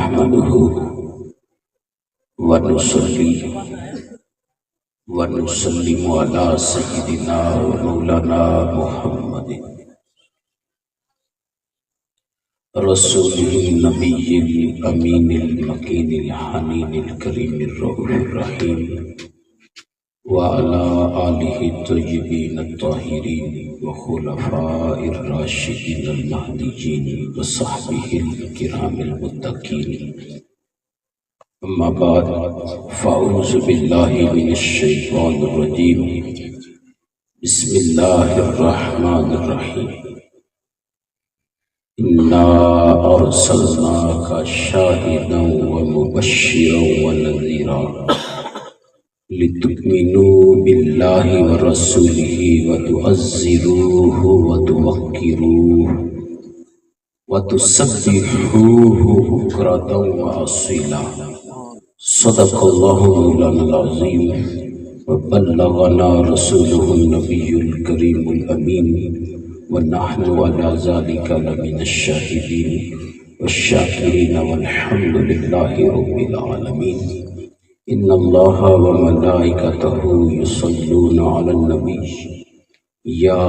نحمده ونصلي ونسلم على سيدنا ومولانا محمد رسوله النبي الأمين المكين الحنين الكريم الرؤوف الرحيم وعلى آله الطيبين الطاهرين وخلفاء الراشدين المهديين وصحبه الكرام المتقين. أما بعد فأعوذ بالله من الشيطان الرجيم. بسم الله الرحمن الرحيم. إنا أرسلناك شاهدا ومبشرا ونذيرا لتؤمنوا بالله ورسوله وتعزروه وتوقروه وتسبحوه بكرة وأصيلا. صدق الله مولانا العظيم وبلغنا رسوله النبي الكريم الأمين ونحن على ذلك لمن الشاهدين والشاكرين والحمد لله رب العالمين. إن الله وملائكته يصلون على النبي يا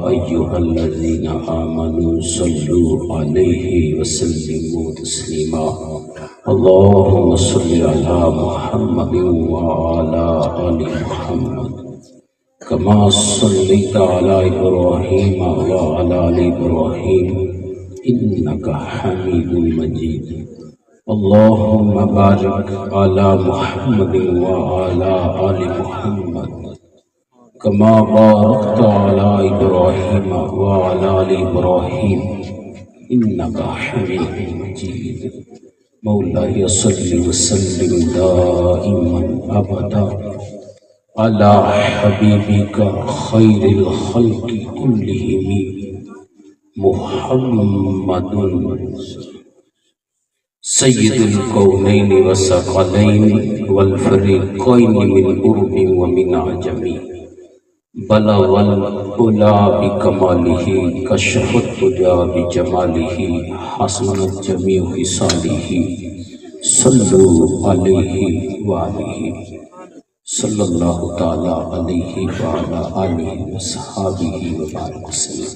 أيها الذين آمنوا صلوا عليه وسلموا تسليما. اللهم صل على محمد وعلى آل محمد كما صليت على إبراهيم وعلى آل إبراهيم إنك حميد مجيد. اللهم بارك على محمد وعلى آل محمد كما باركت على إبراهيم وعلى آل إبراهيم إنك حميد مجيد. مولاي صل وسلم دائما أبدا على حبيبك خير الخلق كلهم محمد سيد الكونين والثقلين والفريقين من قرب ومن عجم. بلغ العلا بكماله كشف الدجى بجماله حسنت جميع خصاله. صلوا عليه وآله صلی اللہ تعالی علیہ وعلا آلہ وصحابہ وبارک وسلم.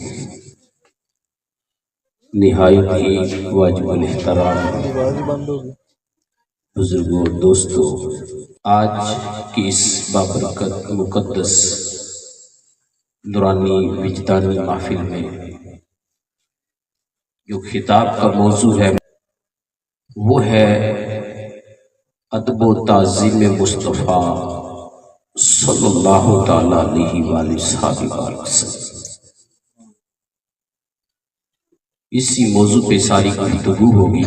نہایت ہی واجب الاحترام بزرگوں اور دوستوں، آج کی اس بابرکت مقدس نورانی وجدانی محفل میں جو خطاب کا موضوع ہے وہ ہے ادب و تعظیم مصطفیٰ صلی اللہ تعالی علیہ وآلہ وسلم. اسی موضوع پہ ساری گفتگو ہوگی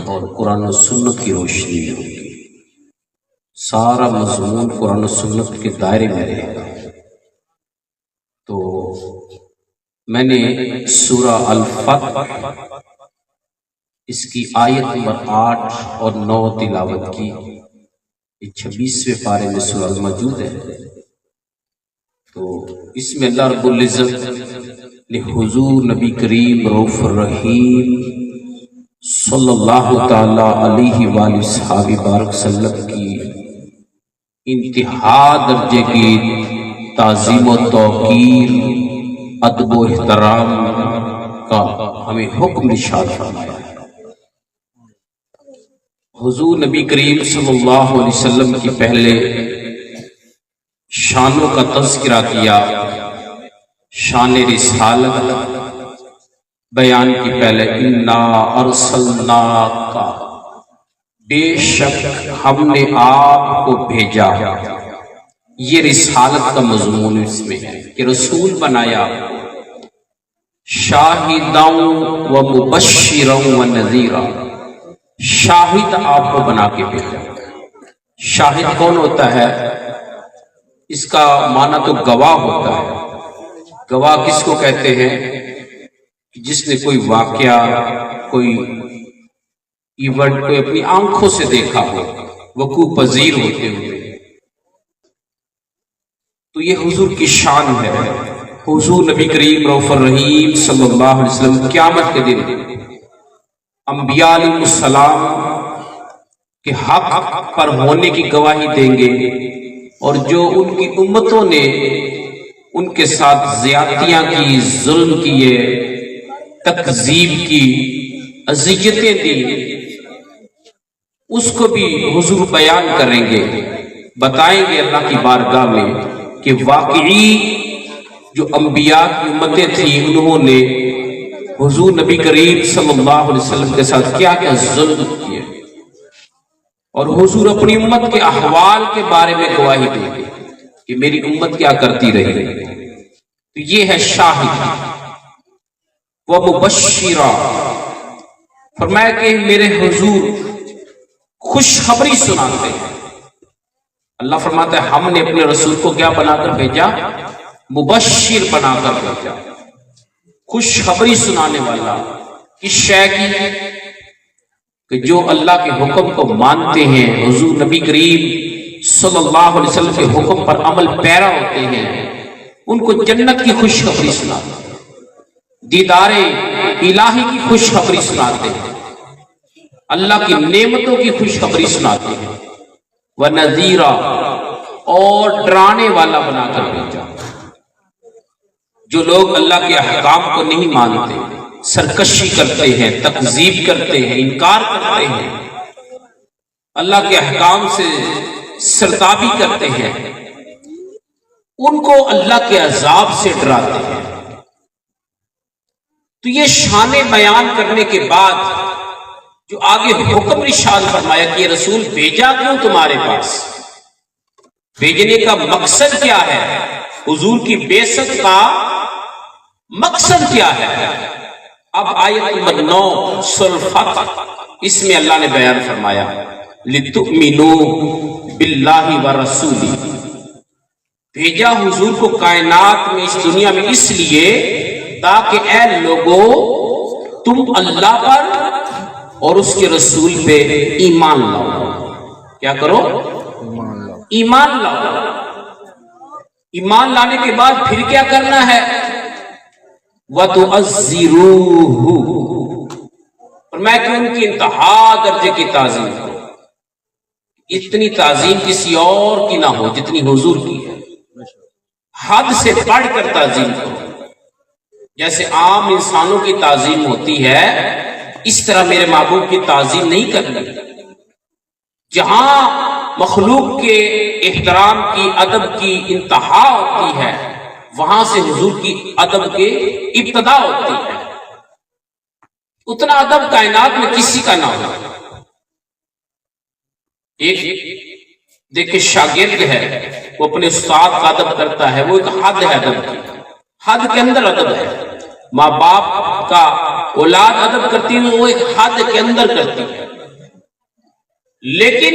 اور قرآن و سنت کی روشنی میں ہوگی. سارا مضمون قرآن و سنت کے دائرے میں رہے گا. تو میں نے سورہ الفتح اس کی آیت نمبر 8 اور 9 تلاوت کی. 26ویں پارے میں سورہ موجود ہے. تو اس میں اللہ رب العزت نے حضور نبی کریم رؤوف الرحیم صلی اللہ تعالی علیہ وآلہ صحابہ بارک وسلم کی انتہا درجے کی تعظیم و توقیر، ادب و احترام کا ہمیں حکم ارشاد فرمایا ہے. حضور نبی کریم صلی اللہ علیہ وسلم کی پہلے شانوں کا تذکرہ کیا، شان رسالت بیان کی. پہلے انا ارسلناک، بے شک ہم نے آپ کو بھیجا. یہ رسالت کا مضمون اس میں ہے کہ رسول بنایا. شاہداً و مبشراً و نذیرا، شاہد آپ کو بنا کے بھیجا. شاہد کون ہوتا ہے؟ اس کا معنی تو گواہ ہوتا ہے. گواہ کس کو کہتے ہیں؟ جس نے کوئی واقعہ، کوئی ایونٹ کوئی اپنی آنکھوں سے دیکھا ہو، وقوع پذیر ہوتے ہوئے. تو یہ حضور کی شان ہے. حضور نبی کریم رؤوف الرحیم صلی اللہ علیہ وسلم قیامت کے دن انبیاء علیہ السلام کہ حق پر ہونے کی گواہی دیں گے، اور جو ان کی امتوں نے ان کے ساتھ زیادتیاں کی، ظلم کیے، تکذیب کی، اذیتیں دی، اس کو بھی حضور بیان کریں گے، بتائیں گے اللہ کی بارگاہ میں کہ واقعی جو انبیاء کی امتیں تھیں انہوں نے حضور نبی کریم صلی اللہ علیہ وسلم کے ساتھ کیا کیا ظلم کیے، اور حضور اپنی امت کے احوال کے بارے میں گواہی دیں گے کہ میری امت کیا کرتی رہی۔ تو یہ ہے شاہد و مبشرہ، فرمایا کہ میرے حضور خوشخبری سناتے ہیں۔ اللہ فرماتا ہے ہم نے اپنے رسول کو کیا بنا کر بھیجا؟ مبشر بنا کر بھیجا، خوشخبری سنانے والا۔ اس شے کی کہ جو اللہ کے حکم کو مانتے ہیں، حضور نبی کریم صلی اللہ علیہ وسلم کے حکم پر عمل پیرا ہوتے ہیں، ان کو جنت کی خوشخبری سناتے ہیں، دیدار الہی کی خوشخبری سناتے ہیں، اللہ کی نعمتوں کی خوشخبری سناتے ہیں، وَنَذِيرًا، اور ڈرانے والا بنا کر بھیجا۔ جو لوگ اللہ کے احکام کو نہیں مانتے، سرکشی کرتے ہیں، تکذیب کرتے ہیں، انکار کرتے ہیں، اللہ کے احکام سے سرتابی کرتے ہیں، ان کو اللہ کے عذاب سے ڈراتے ہیں۔ تو یہ شان بیان کرنے کے بعد جو آگے حکم ارشاد فرمایا کہ یہ رسول بھیجا کیوں تمہارے پاس، بھیجنے کا مقصد کیا ہے، حضور کی بعثت کا مقصد کیا ہے۔ اب آیت نمبر 9 سورۃ الفتح، اس میں اللہ نے بیان فرمایا لِتُؤْمِنُوا بِاللَّهِ وَرَسُولِهِ، بھیجا حضور کو کائنات میں، اس دنیا میں، اس لیے تاکہ اے لوگو تم اللہ پر اور اس کے رسول پہ ایمان لاؤ۔ کیا کرو؟ ایمان لاؤ۔ ایمان لانے کے بعد پھر کیا کرنا ہے؟ وَتُعَزِّرُوهُ، اور میں کہ ان کی انتہا درجے کی تعظیم کرو، اتنی تعظیم کسی اور کی نہ ہو جتنی حضور کی ہے، حد سے بڑھ کر تعظیم کرو۔ جیسے عام انسانوں کی تعظیم ہوتی ہے، اس طرح میرے محبوب کی تعظیم نہیں کرنی۔ جہاں مخلوق کے احترام کی، ادب کی انتہا ہوتی ہے، وہاں سے حضور کی ادب کے ابتدا ہوتی ہے۔ اتنا ادب کائنات میں کسی کا نہ ہو۔ ایک دیکھیں شاگرد ہے، وہ اپنے استاد کا ادب کرتا ہے، وہ ایک حد ہے ادب کی، حد کے اندر ادب ہے۔ ماں باپ کا اولاد ادب کرتی ہے، وہ ایک حد کے اندر کرتی ہے۔ لیکن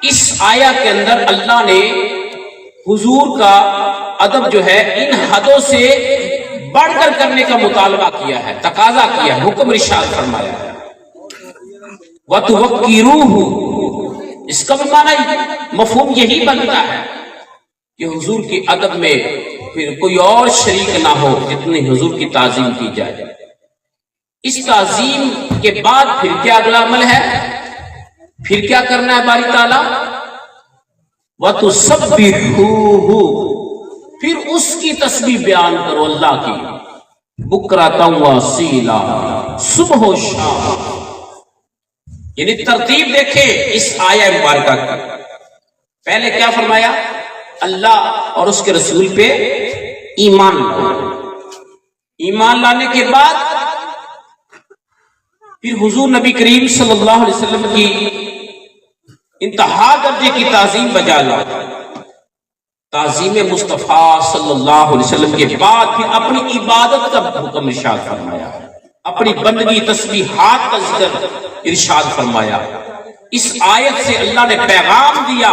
اس آیا کے اندر اللہ نے حضور کا ادب جو ہے ان حدوں سے بڑھ کر کرنے کا مطالبہ کیا ہے، تقاضا کیا ہے، حکم ارشاد فرمایا ہے۔ وَتُوَقِّرُوهُ، اس کا بھی معنی مفہوم یہی بنتا ہے کہ حضور کی ادب میں پھر کوئی اور شریک نہ ہو جتنی حضور کی تعظیم کی جائے۔ اس تعظیم کے بعد پھر کیا اگلا عمل ہے، پھر کیا کرنا ہے باری تعالیٰ؟ وَتُسَبِّحُوهُ، پھر اس کی تسبیح بیان کرو اللہ کی، بُکْرَةً وَأَصِیلًا، صبح و شام۔ یعنی ترتیب دیکھیں اس آیہ مبارکہ کی۔ پہلے کیا فرمایا؟ اللہ اور اس کے رسول پہ ایمان لاؤ۔ ایمان لانے کے بعد پھر حضور نبی کریم صلی اللہ علیہ وسلم کی انتہا درجے کی تعظیم بجا لاؤ۔ تعظیم مصطفیٰ صلی اللہ علیہ وسلم کے بعد پھر اپنی عبادت کا حکم ارشاد فرمایا، اپنی بندگی تسبیحات کا ذکر ارشاد فرمایا۔ اس آیت سے اللہ نے پیغام دیا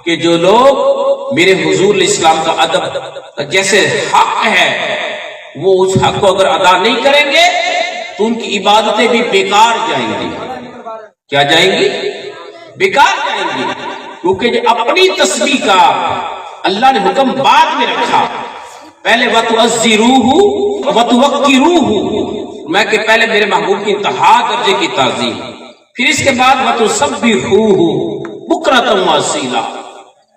کہ جو لوگ میرے حضور علیہ السلام کا ادب جیسے حق ہے، وہ اس حق کو اگر ادا نہیں کریں گے تو ان کی عبادتیں بھی بیکار جائیں گی۔ کیا جائیں گی؟ بیکار جائیں گی، کیونکہ جو اپنی تسبیح کا اللہ نے حکم بعد میں رکھا، پہلے وَتُعَزِّرُوهُ وَتُوَقِّرُوهُ، میں کہ پہلے میرے محبوب کی انتہا درجے کی تعظیم، پھر اس کے بعد وَتُسَبِّحُوهُ بُكْرَةً وَأَصِيلًا،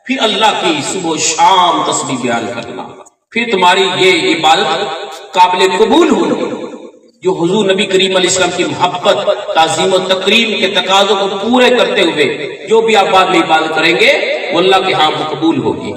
پھر اللہ کی صبح و شام تسبیح بیان کرنا، پھر تمہاری یہ عبادت قابل قبول ہوگی۔ جو حضور نبی کریم علیہ السلام کی محبت، تعظیم و تکریم کے تقاضوں کو پورے کرتے ہوئے جو بھی آپ بعد میں عبادت کریں گے وہ اللہ کے ہاں قبول ہوگی۔